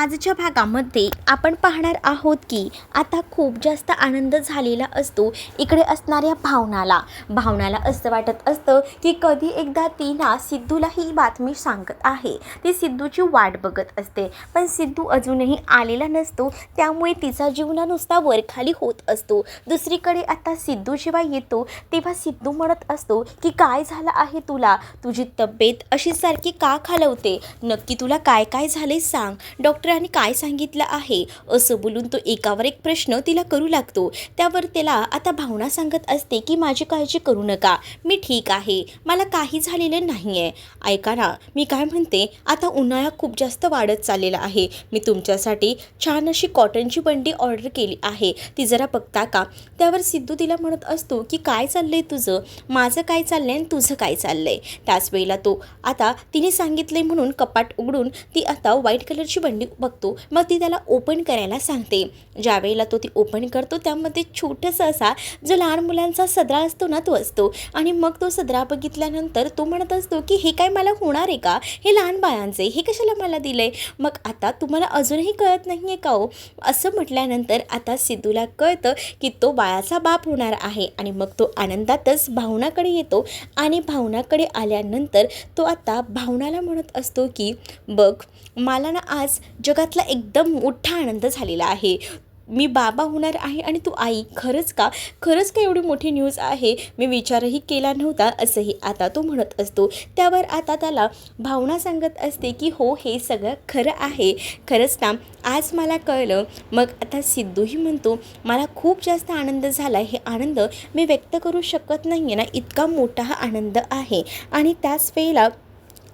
आजच्या भागामध्ये आपण पाहणार आहोत की आता खूप जास्त आनंद झालेला असतो इकडे असणाऱ्या भावनाला असं वाटत असतं की कधी एकदा ती ना सिद्धूला ही बातमी सांगत आहे. ती सिद्धूची वाट बघत असते, पण सिद्धू अजूनही आलेला नसतो, त्यामुळे तिचा जीव नुसता वरखाली होत असतो. दुसरीकडे आता सिद्धू जेव्हा येतो तेव्हा सिद्धू म्हणत असतो की काय झालं आहे तुला, तुझी तब्येत अशी सारखी का खालवते, नक्की तुला काय काय झाले सांग, डॉक्टरांनी काय सांगितलं आहे, असं बोलून तो एकावर एक प्रश्न तिला करू लागतो. त्यावर त्याला आता भावना सांगत असते की माझी काळजी करू नका, मी ठीक आहे, मला काही झालेलं नाही आहे. ऐका ना, मी काय म्हणते, आता उन्हाळा खूप जास्त वाढत चाललेला आहे, मी तुमच्यासाठी छान अशी कॉटनची बंडी ऑर्डर केली आहे, ती जरा बघता का. त्यावर सिद्धू तिला म्हणत असतो की काय चाललंय तुझं, माझं काय चाललंय आणि तुझं काय चाललंय. त्याच वेळेला तो आता तिने सांगितले म्हणून कपाट उघडून ती आता व्हाईट कलरची बंडी बघतो. मग ती त्याला ओपन करायला सांगते. ज्या वेळेला तो ती ओपन करतो त्यामध्ये छोटंसं असा जो लहान मुलांचा सदरा असतो ना तो असतो. आणि मग तो सदरा बघितल्यानंतर तो म्हणत असतो की हे काय मला होणार आहे का, हे लहान बाळांचे, हे कशाला मला दिलंय. मग आता तुम्हाला अजूनही कळत नाही आहे का हो, असं म्हटल्यानंतर आता सिद्धूला कळतं की तो बाळाचा बाप होणार आहे. आणि मग तो आनंदातच भावनाकडे येतो आणि भावनाकडे आल्यानंतर तो आता भावनाला म्हणत असतो की बघ, मला ना आज जगातला एकदम मोठा आनंद झालेला आहे, मी बाबा होणार आहे आणि तू आई. खरंच का, खरंच का एवढी मोठी न्यूज आहे, मी विचारही केला नव्हता, असंही आता तो म्हणत असतो. त्यावर आता त्याला भावना सांगत असते की हो, हे सगळं खरं आहे, खरंच ना, आज मला कळलं. मग आता सिद्धूही म्हणतो मला खूप जास्त आनंद झाला, हे आनंद मी व्यक्त करू शकत नाही आहे ना, इतका मोठा हा आनंद आहे. आणि त्याच वेळेला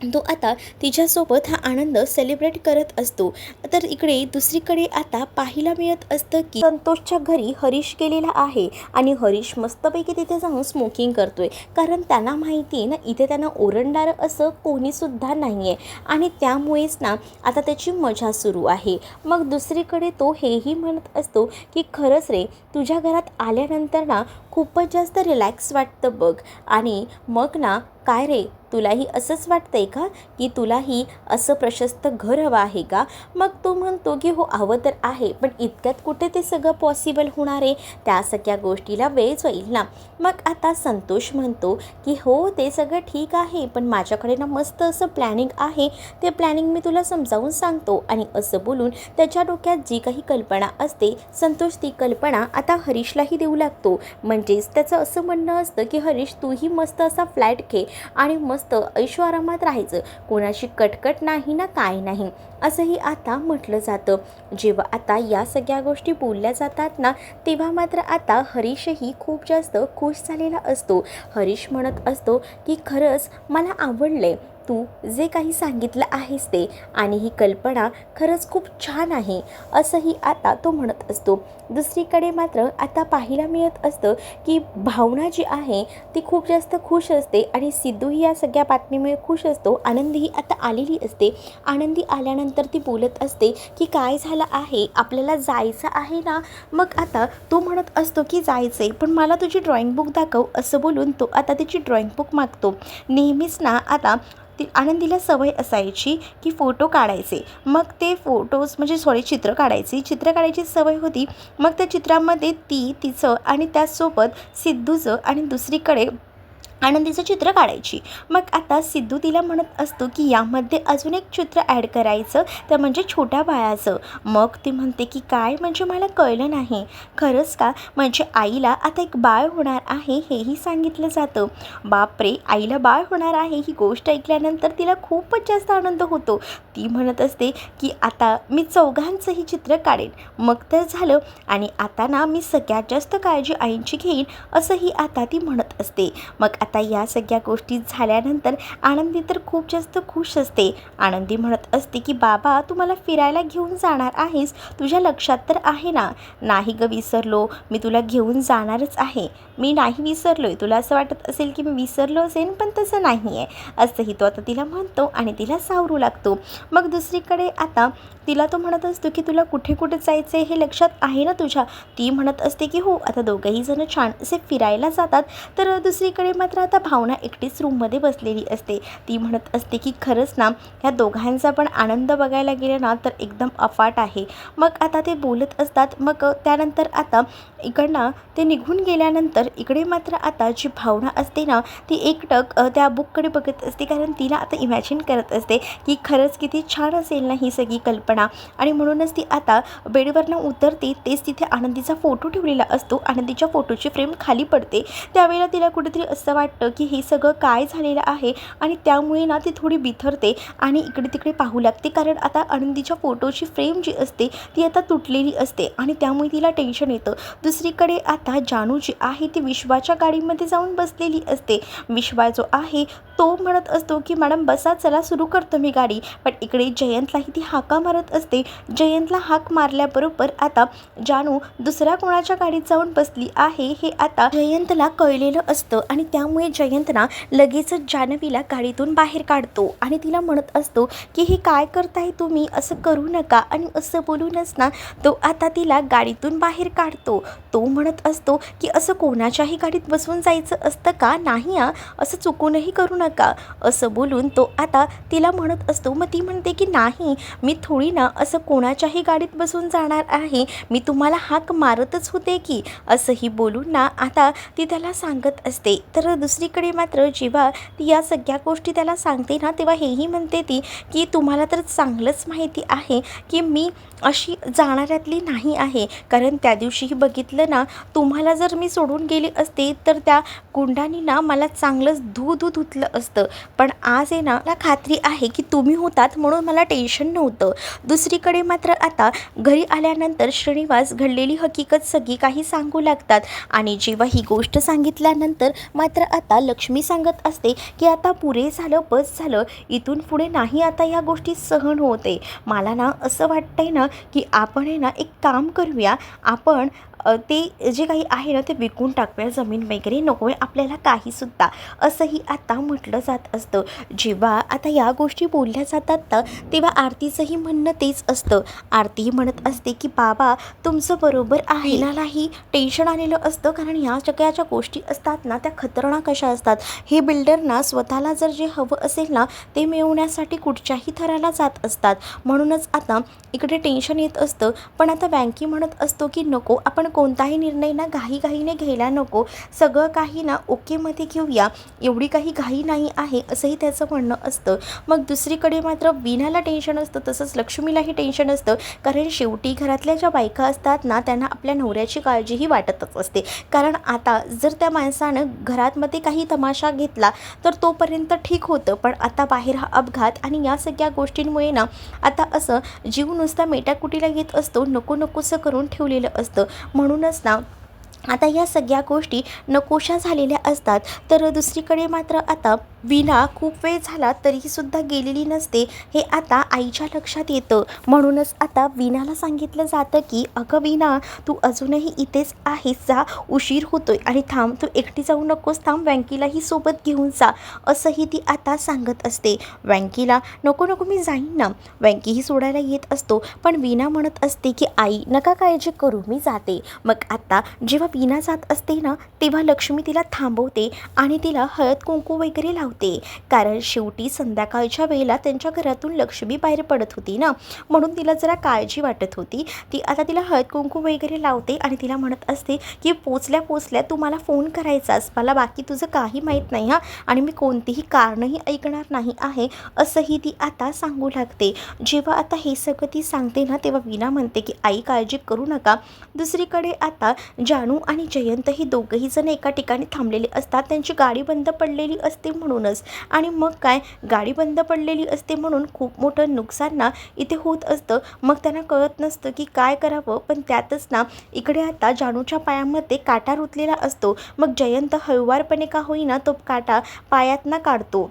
तो आता तिच्यासोबत हा आनंद सेलिब्रेट करत असतो. तर इकडे दुसरीकडे आता पाहायला मिळत असतं की संतोषच्या घरी हरीश गेलेला आहे आणि हरीश मस्तपैकी तिथे जाऊन स्मोकिंग करतोय, कारण त्यांना माहिती आहे ना इथे त्यांना ओरडणारं असं कोणीसुद्धा नाही आहे आणि त्यामुळेच ना आता त्याची मजा सुरू आहे. मग दुसरीकडे तो हेही म्हणत असतो की खरंच रे, तुझ्या घरात आल्यानंतर ना खूपच जास्त रिलॅक्स वाटतं बघ. आणि मग ना काय रे, तुलाही असंच वाटतंय का की तुलाही असं प्रशस्त घर हवं आहे का. मग तो म्हणतो की हो, हवं तर आहे, पण इतक्यात कुठे ते सगळं पॉसिबल होणार आहे, त्या सगळ्या गोष्टीला वेळ जाईल ना. मग आता संतोष म्हणतो की हो, ते सगळं ठीक आहे, पण माझ्याकडे ना मस्त असं प्लॅनिंग आहे, ते प्लॅनिंग मी तुला समजावून सांगतो. आणि असं बोलून त्याच्या डोक्यात जी काही कल्पना असते संतोष ती कल्पना आता हरीशलाही देऊ लागतो. म्हणजेच त्याचं असं म्हणणं असतं की हरीश, तूही मस्त असा फ्लॅट घे आणि मस्त ऐशो आरामात राहायचं, कोणाची कटकट नाही ना, काय नाही, असंही आता म्हटलं जातं. जेव्हा आता या सगळ्या गोष्टी बोलल्या जातात ना, तेव्हा मात्र आता हरीशही खूप जास्त खुश झालेला असतो. हरीश म्हणत असतो की खरंच मला आवडले तू जे काही सांगितलं आहेस ते, आणि ही कल्पना खरंच खूप छान आहे, असंही आता तो म्हणत असतो. दुसरीकडे मात्र आता पाहायला मिळत असतं की भावना जी आहे ती खूप जास्त खुश असते आणि सिद्धूही या सगळ्या बातमीमुळे खुश असतो. आनंदीही आता आलेली असते. आनंदी आल्यानंतर ती बोलत असते की काय झालं आहे, आपल्याला जायचं आहे ना. मग आता तो म्हणत असतो की जायचं आहे, पण मला तुझी ड्रॉइंग बुक दाखव, असं बोलून तो आता त्याची ड्रॉइंग बुक मागतो. नेहमीच ना आता आनंदीला सवय असायची की फोटो काढायचे, मग ते फोटोज म्हणजे चित्र काढायची सवय होती. मग त्या चित्रामध्ये तिचं आणि त्याचसोबत सिद्धूचं आणि दुसरीकडे आनंदीचं चित्र काढायची. मग आता सिद्धू तिला म्हणत असतो की यामध्ये अजून एक चित्र ॲड करायचं, ते म्हणजे छोट्या बाळाचं. मग ती म्हणते की काय, म्हणजे मला कळलं नाही. खरंच का, म्हणजे आईला आता एक बाळ होणार आहे हेही सांगितलं जातं. बापरे, आईला बाळ होणार आहे ही गोष्ट ऐकल्यानंतर तिला खूपच जास्त आनंद होतो. ती म्हणत असते की आता मी चौघांचंही चित्र काढेन, मग तर झालं, आणि आता ना मी सगळ्यात जास्त काळजी आईंची घेईन, असंही आता ती म्हणत असते. मग आता या सगळ्या गोष्टी झाल्यानंतर आनंदी तर खूप जास्त खुश असते. आनंदी म्हणत असते की बाबा, तू मला फिरायला घेऊन जाणार आहेस, तुझ्या लक्षात तर आहे ना. नाही ग विसरलो, मी तुला घेऊन जाणारच आहे, मी नाही विसरलोय. तुला असं वाटत असेल की मी विसरलो असेल, पण तसं नाही आहे, असंही तो आता तिला म्हणतो आणि तिला सावरू लागतो. मग दुसरीकडे आता तिला तो म्हणत असतो की तुला कुठे कुठे जायचं आहे हे लक्षात आहे ना तुझ्या. ती म्हणत असते की हो. आता दोघंही जण छान असे फिरायला जातात. तर दुसरीकडे मात्र आता भावना एकटीच रूममध्ये बसलेली असते. ती म्हणत असते की खरंच ना ह्या दोघांचा पण आनंद बघायला गेलं ना तर एकदम अफाट आहे. मग आता ते बोलत असतात. मग त्यानंतर आता इकडनं ते निघून गेल्यानंतर इकडे मात्र आता जी भावना असते ना ती एकटक त्या बुककडे बघत असते, कारण तिला आता इमॅजिन करत असते की खरंच किती छान असेल ना ही सगळी कल्पना. आणि म्हणूनच ती आता बेडवरनं उतरते. तेच तिथे आनंदीचा फोटो ठेवलेला असतो. आनंदीच्या फोटोची फ्रेम खाली पडते. त्यावेळेला तिला कुठेतरी असं वाटतं की हे सगळं काय झालेलं आहे आणि त्यामुळे ना ती थोडी बिथरते आणि इकडे तिकडे पाहू लागते, कारण आता आनंदीच्या फोटोची फ्रेम जी असते ती आता तुटलेली असते आणि त्यामुळे तिला टेन्शन येतं. दुसरीकडे आता जानू जी आहे ती विश्वाच्या गाडीमध्ये जाऊन बसलेली असते. विश्वा जो आहे तो म्हणत असतो की मॅडम बसा, चला सुरू करतो मी गाडी. पण इकडे जयंतलाही ती हाका मारत असते. जयंतला हाक मारल्याबरोबर आता जानू दुसऱ्या कोणाच्या गाडीत जाऊन बसली आहे हे आता जयंतला कळलेलं असतं आणि त्यामुळे जयंतना लगेचच जान्हवीला गाडीतून बाहेर काढतो आणि तिला म्हणत असतो की हे काय करताय तुम्ही, असं करू नका. आणि असं बोलूनच ना तो आता तिला गाडीतून बाहेर काढतो. तो म्हणत असतो की असं कोणाच्याही गाडीत बसून जायचं असतं का, नाही असं चुकूनही करू नका, असं बोलून तो आता तिला म्हणत असतो. मग ती म्हणते की नाही, मी थोडी ना असं कोणाच्याही गाडीत बसून जाणार आहे, मी तुम्हाला हाक मारतच होते की, असंही बोलून ना आता ती त्याला सांगत असते. तर दुसरीकडे मात्र जेव्हा ती या सगळ्या गोष्टी त्याला सांगते ना तेव्हा हेही म्हणते ती की तुम्हाला तर चांगलंच माहिती आहे की मी अशी जाणाऱ्यातली नाही आहे, कारण त्या दिवशीही बघितलं ना, तुम्हाला जर मी सोडून गेली असते तर त्या गुंडांनी ना मला चांगलंच धू धुतलं असतं. पण आज आहे ना मला खात्री आहे की तुम्ही होतात म्हणून मला टेन्शन नव्हतं. दुसरीकडे मात्र आता घरी आल्यानंतर श्रीनिवास घडलेली हकीकत सगळी काही सांगू लागतात आणि जेव्हा ही गोष्ट सांगितल्यानंतर मात्र आता लक्ष्मी सांगत असते की आता पुरे झालं, बस झालं, इथून पुढे नाही आता या गोष्टी सहन होते. मला ना असं वाटतंय ना की आपण आहे ना एक काम करूया, आपण ते जे काही आहे ना ते विकून टाकूया, जमीन वगैरे नको आहे आपल्याला काहीसुद्धा, असंही आता म्हटलं जात असतं. जेव्हा आता या गोष्टी बोलल्या जातात ना तेव्हा आरतीचंही म्हणणं तेच असतं. आरती म्हणत असते की बाबा तुमचं बरोबर आहे. वीणालाही टेन्शन आलेलं असतं, कारण ह्या सगळ्या ज्या गोष्टी असतात ना त्या खतरनाक अशा असतात. हे बिल्डर ना स्वतःला जर जे हवं असेल ना ते मिळवण्यासाठी कुठच्याही थराला जात असतात. म्हणूनच आता इकडे टेन्शन येत असतं. पण आता बँकी म्हणत असतो की नको, आपण कोणताही निर्णय ना घाईघाईने घ्यायला नको, सगळं काही ना ओकेमध्ये घेऊया, एवढी काही घाई नाही आहे, असंही त्याचं म्हणणं असतं. मग दुसरीकडे मात्र वीणाला टेन्शन असतं, तसंच लक्ष्मीलाही टेन्शन असतं, कारण शेवटी घरातल्या ज्या बायका असतात ना त्यांना आपल्या नवऱ्याची काळजीही वाटतच असते. कारण आता जर त्या माणसानं घरामध्ये काही तमाशा घेतला तर तोपर्यंत ठीक होतं, पण आता बाहेर हा अपघात आणि या सगळ्या गोष्टींमुळे ना आता असं जीव नुसता मेटाकुटीला येत असतो, नको नकोसं करून ठेवलेलं असतं. म्हणूनच ना आता या सगळ्या गोष्टी नकोशा झालेल्या असतात. तर दुसरीकडे मात्र आता वीणा खूप वेळ झाला तरीसुद्धा गेलेली नसते, हे आता आईच्या लक्षात येतं. म्हणूनच आता वीणाला सांगितलं जातं की अगं वीणा, तू अजूनही इथेच आहेस, जा, उशीर होतोय आणि थांब, तू एकटी जाऊ नकोस, थांब, वँकीलाही सोबत घेऊन जा, असंही ती आता सांगत असते. वँकीला नको नको मी जाईन ना, वँकीही सोडायला येत असतो. पण वीणा म्हणत असते की आई नका काळजी करू, मी जाते. मग आता जेव्हा वीणा जात असते ना तेव्हा लक्ष्मी तिला थांबवते आणि तिला हळद कुंकू वगैरे लावते, कारण शेवटी संध्याकाळच्या वेळेला त्यांच्या घरातून लक्ष्मी बाहेर पडत होती ना, म्हणून तिला जरा काळजी वाटत होती. ती आता तिला हळद कुंकू वगैरे लावते आणि तिला म्हणत असते की पोचल्या पोचल्या तू मला फोन करायचास, मला बाकी तुझं काही माहीत नाही आणि मी कोणतीही कारणही ऐकणार नाही आहे, असंही ती आता सांगू लागते. जेव्हा आता हे सगळं ती सांगते ना तेव्हा वीणा म्हणते की आई काळजी करू नका. दुसरीकडे आता जानू आणि जयंत ही दोघंही जण एका ठिकाणी थांबलेले असतात. त्यांची गाडी बंद पडलेली असते म्हणूनच, आणि मग काय, गाडी बंद पडलेली असते म्हणून खूप मोठं नुकसान ना इथे होत असतं. मग त्यांना कळत नसतं की काय करावं, पण त्यातच ना इकडे आता जानूच्या पायामध्ये काटा रुतलेला असतो. मग जयंत हळुवारपणे का होईना तो काटा पायातनं काढतो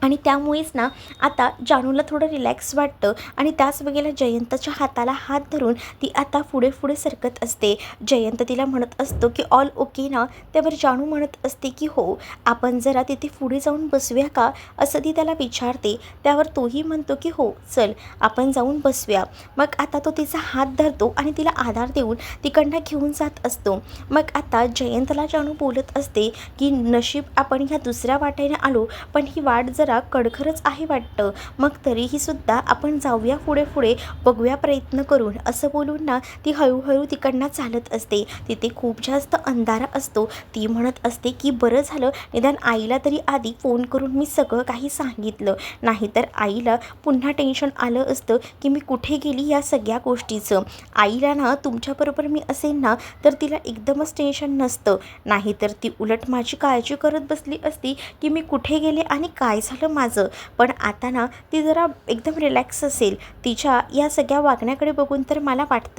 आणि त्यामुळेच ना आता जानूला थोडं रिलॅक्स वाटतं आणि त्याच वेळेला जयंतच्या हाताला हात धरून ती आता पुढे पुढे सरकत असते. जयंत तिला म्हणत असतो की ऑल ओके ना. त्यावर जानू म्हणत असते की हो, आपण जरा तिथे पुढे जाऊन बसूया का, असं ती त्याला विचारते. त्यावर तोही म्हणतो की हो चल आपण जाऊन बसूया. मग आता तो तिचा हात धरतो आणि तिला आधार देऊन तिकडनं घेऊन जात असतो. मग आता जयंतला जानू बोलत असते की नशीब आपण ह्या दुसऱ्या वाटेने आलो, पण ही वाट जरा कडखरच आहे वाटतं. मग तरीही सुद्धा आपण जाऊया पुढे पुढे, बघूया प्रयत्न करून, असं बोलून ना ती हळूहळू तिकडनं चालत असते. तिथे खूप जास्त अंधारा असतो. ती म्हणत असते की बरं झालं निदान आईला तरी आधी फोन करून मी सगळं काही सांगितलं, नाहीतर आईला पुन्हा टेन्शन आलं असतं की मी कुठे गेली या सगळ्या गोष्टीचं. आईला ना तुमच्याबरोबर मी असेल ना तर तिला एकदमच टेन्शन नसतं, नाहीतर ती उलट माझी काळजी करत बसली असती की मी कुठे गेले आणि काय झालं माझं. पण आता ना ती जरा एकदम रिलॅक्स असेल. तिच्या या सगळ्या वागण्याकडे बघून तर मला वाटतं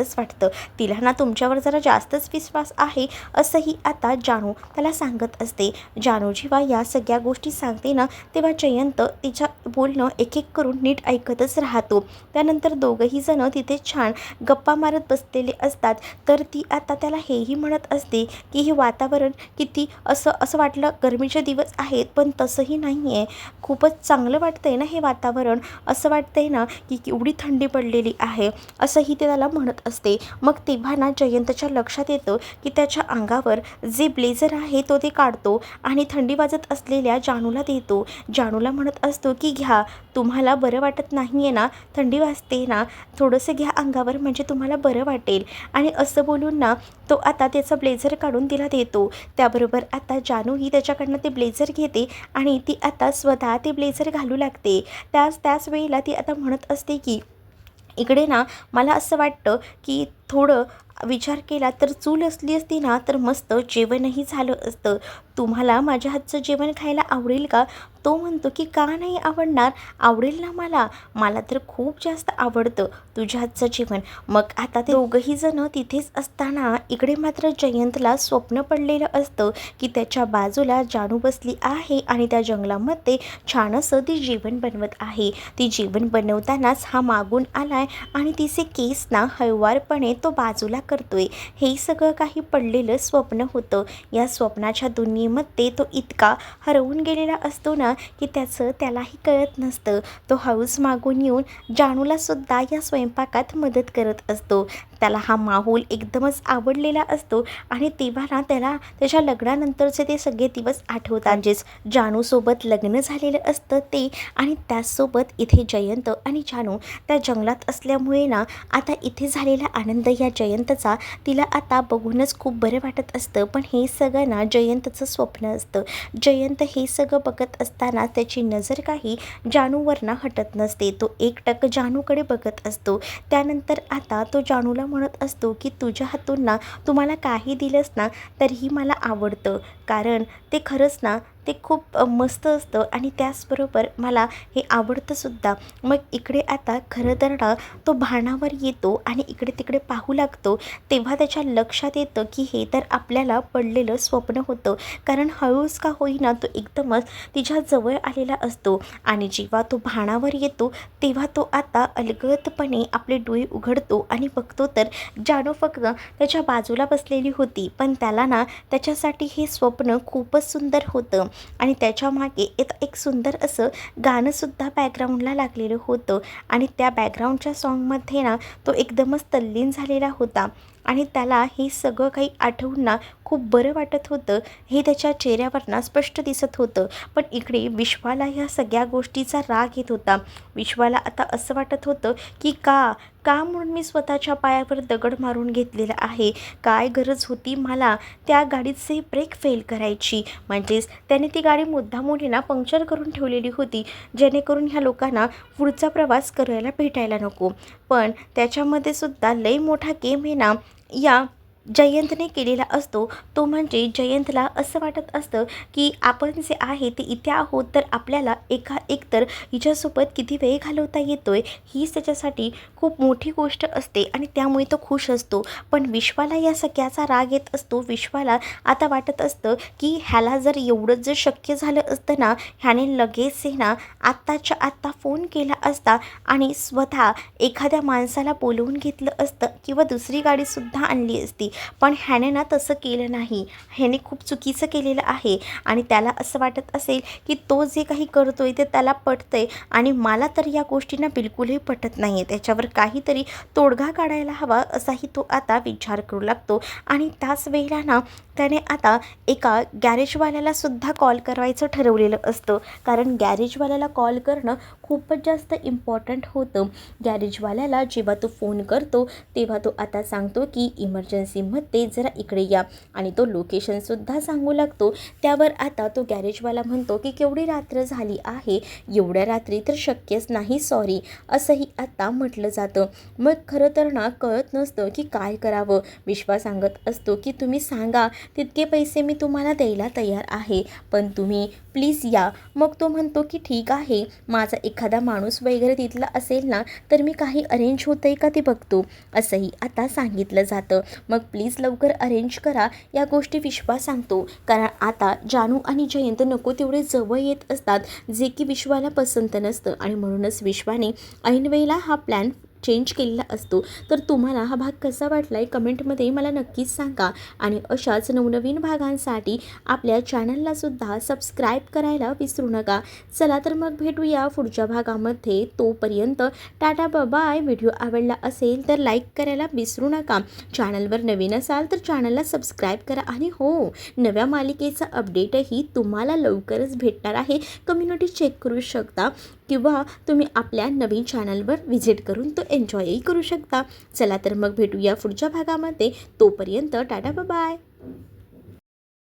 तिला ना तुमच्यावर जरा जास्तच विश्वास आहे, असंही आता जानू त्याला सांगत असते. जानू जेव्हा या सगळ्या गोष्टी सांगते ना तेव्हा जयंत तिच्या बोलणं एक एक करून नीट ऐकतच राहतो. त्यानंतर दोघंही जण तिथे छान गप्पा मारत बसलेले असतात. तर ती आता त्याला हेही म्हणत असते की हे वातावरण किती असं वाटलं गरमीचे दिवस आहेत, पण तसंही नाही आहे. खूपच चांगलं वाटतंय ना हे वातावरण, असं वाटतंय ना की एवढी थंडी पडलेली आहे, असंही ते त्याला म्हणत असते. मग तेव्हा ना जयंतच्या लक्षात येतं की त्याच्या अंगावर जे ब्लेझर आहे तो ते काढतो आणि थंडी वाजत असलेल्या जानूला देतो. जानूला म्हणत असतो की घ्या, तुम्हाला बरं वाटत नाही आहे ना, थंडी वाजते ना, थोडंसं घ्या अंगावर म्हणजे तुम्हाला बरं वाटेल. आणि असं बोलून ना तो आता त्याचा ब्लेझर काढून तिला देतो. त्याबरोबर आता जानू ही त्याच्याकडनं ते ब्लेझर घेते आणि ती आता स्वतः ते ब्लेझर घालू लागते. त्याच वेळेला ती आता म्हणत असते की इकडे ना मला असं वाटतं की थोडं विचार केला तर चूल असली असती ना तर मस्त जेवणही झालं असतं. तुम्हाला माझ्या हातचं जेवण खायला आवडेल का. तो म्हणतो की का नाही आवडणार, आवडेल ना मला तर खूप जास्त आवडतं तुझ्या हातचं जेवण. मग आता ते दोघंही जण तिथेच असताना इकडे मात्र जयंतला स्वप्न पडलेलं असतं की त्याच्या बाजूला जानू बसली आहे आणि त्या जंगलामध्ये छान असं ती जेवण बनवत आहे. ती जेवण बनवतानाच हा मागून आलाय आणि तिचे केस ना हळुवारपणे तो बाजूला करतोय. हे सगळं काही पडलेलं स्वप्न होतं. या स्वप्नाच्या दुनियेमध्ये तो इतका हरवून गेलेला असतो ना की त्यालाही कळत नसतं. तो हळूच मागून येऊन जानूला सुद्धा या स्वयंपाकात मदत करत असतो. त्याला हा माहोल एकदमच आवडलेला असतो आणि तेव्हा ना त्याला त्याच्या लग्नानंतरचे ते सगळे दिवस आठवतात. म्हणजेच जानूसोबत लग्न झालेलं असतं ते, आणि त्याचसोबत इथे जयंत आणि जानू त्या जंगलात असल्यामुळे ना आता इथे झालेला आनंद या जयंतचा तिला आता बघूनच खूप बरं वाटत असतं. पण हे सगळं ना जयंतचं स्वप्न असतं. जयंत हे सगळं बघत असताना त्याची नजर काही जानूवरनं हटत नसते. तो एकटक जानूकडे बघत असतो. त्यानंतर आता तो जानूला म्हणत असतो की तुझ्या हातून ना तुम्हाला काही दिलंस ना तरीही मला आवडतं, कारण ते खरंच ना ते खूप मस्त असतं आणि त्याचबरोबर मला हे आवडतंसुद्धा. मग इकडे आता खरं तर ना तो भानावर येतो आणि इकडे तिकडे पाहू लागतो. तेव्हा त्याच्या लक्षात येतं की हे तर आपल्याला पडलेलं स्वप्न होतं, कारण हळूच का होईना तो एकदमच तिच्या जवळ आलेला असतो. आणि जेव्हा तो भानावर येतो तेव्हा तो आता अलगदपणे आपले डोळे उघडतो आणि बघतो तर जानू फक्त त्याच्या बाजूला बसलेली होती. पण त्याला ना त्याच्यासाठी हे स्वप्न खूपच सुंदर होतं आणि त्याच्या मागे एक सुंदर असं गाणंसुद्धा बॅकग्राऊंडला लागलेलं होतं. आणि त्या बॅकग्राऊंडच्या सॉन्गमध्ये ना तो एकदमच तल्लीन झालेला होता आणि त्याला हे सगळं काही आठवून ना खूप बरं वाटत होतं. हे त्याच्या चेहऱ्यावर ना स्पष्ट दिसत होतं. पण इकडे विश्वाला ह्या सगळ्या गोष्टीचा राग येत होता. विश्वाला आता असं वाटत होतं की का म्हणून मी स्वतःच्या पायावर दगड मारून घेतलेला आहे. काय गरज होती मला त्या गाडीचे ब्रेक फेल करायची. म्हणजेच त्याने ती गाडी मुद्दामून पंक्चर करून ठेवलेली होती, जेणेकरून ह्या लोकांना पुढचा प्रवास करायला भेटायला नको. पण त्याच्यामध्ये सुद्धा लई मोठा गेम आहे ना या जयंतने केलेला असतो. तो म्हणजे जयंतला असं वाटत असतं की आपण जे आहे ते इथे आहोत तर आपल्याला एकतर हिच्यासोबत किती वेळ घालवता येतोय हीच त्याच्यासाठी खूप मोठी गोष्ट असते आणि त्यामुळे तो खुश असतो. पण विश्वाला या सगळ्याचा राग येत असतो. विश्वाला आता वाटत असतं की ह्याला जर एवढं जर शक्य झालं असतं ना, ह्याने लगेच आहे ना आत्ताच्या आत्ता फोन केला असता आणि स्वतः एखाद्या माणसाला बोलवून घेतलं असतं किंवा दुसरी गाडीसुद्धा आणली असती. पण ह्याने ना तसं केलं नाही. ह्याने खूप चुकीचं केलेलं आहे आणि त्याला असं वाटत असेल की तो जे काही करतोय ते त्याला पटतंय आणि मला तर या गोष्टींना बिलकुलही पटत नाही आहे. त्याच्यावर काहीतरी तोडगा काढायला हवा असाही तो आता विचार करू लागतो. आणि त्याच वेळेला ना त्याने आता एका गॅरेजवाल्याला सुद्धा कॉल करायचं ठरवलेलं असतं. कारण गॅरेजवाल्याला कॉल करणं खूपच जास्त इम्पॉर्टंट होतं. गॅरेजवाल्याला जेव्हा तो फोन करतो तेव्हा तो आता सांगतो की इमर्जन्सीमध्ये जरा इकडे या आणि तो लोकेशनसुद्धा सांगू लागतो. त्यावर आता तो गॅरेजवाला म्हणतो की केवढी रात्र झाली आहे, एवढ्या रात्री तर शक्यच नाही, सॉरी, असंही आता म्हटलं जातं. मग खरं तर ना कळत नसतं की काय करावं. विश्वा सांगत असतो की तुम्ही सांगा तितके पैसे मी तुम्हाला द्यायला तयार आहे, पण तुम्ही प्लीज या. मग तो म्हणतो की ठीक आहे, माझा एखादा माणूस वगैरे तिथला असेल ना तर मी काही अरेंज होतं आहे का ते बघतो, असंही आता सांगितलं जातं. मग प्लीज लवकर अरेंज करा या गोष्टी विश्वा सांगतो. कारण आता जानू आणि जयंत नको तेवढे जवळ येत असतात जे की विश्वाला पसंत नसतं आणि म्हणूनच विश्वाने ऐनवेळेला हा प्लॅन चेंज केलेला असतो. तर तुम्हाला हा भाग कसा वाटला आहे कमेंटमध्ये मला नक्कीच सांगा आणि अशाच नवनवीन भागांसाठी आपल्या चॅनललासुद्धा सबस्क्राईब करायला विसरू नका. चला तर मग भेटूया पुढच्या भागामध्ये. तोपर्यंत टाटा बाय. व्हिडिओ आवडला असेल तर लाईक करायला विसरू नका. चॅनलवर नवीन असाल तर चॅनलला सबस्क्राईब करा आणि हो, नव्या मालिकेचा अपडेटही तुम्हाला लवकरच भेटणार आहे. कम्युनिटी चेक करू शकता किंवा तुम्ही आपल्या नवीन चॅनलवर व्हिजिट करून तो एन्जॉयही करू शकता. चला तर मग भेटूया पुढच्या भागामध्ये. तोपर्यंत टाटा बाय.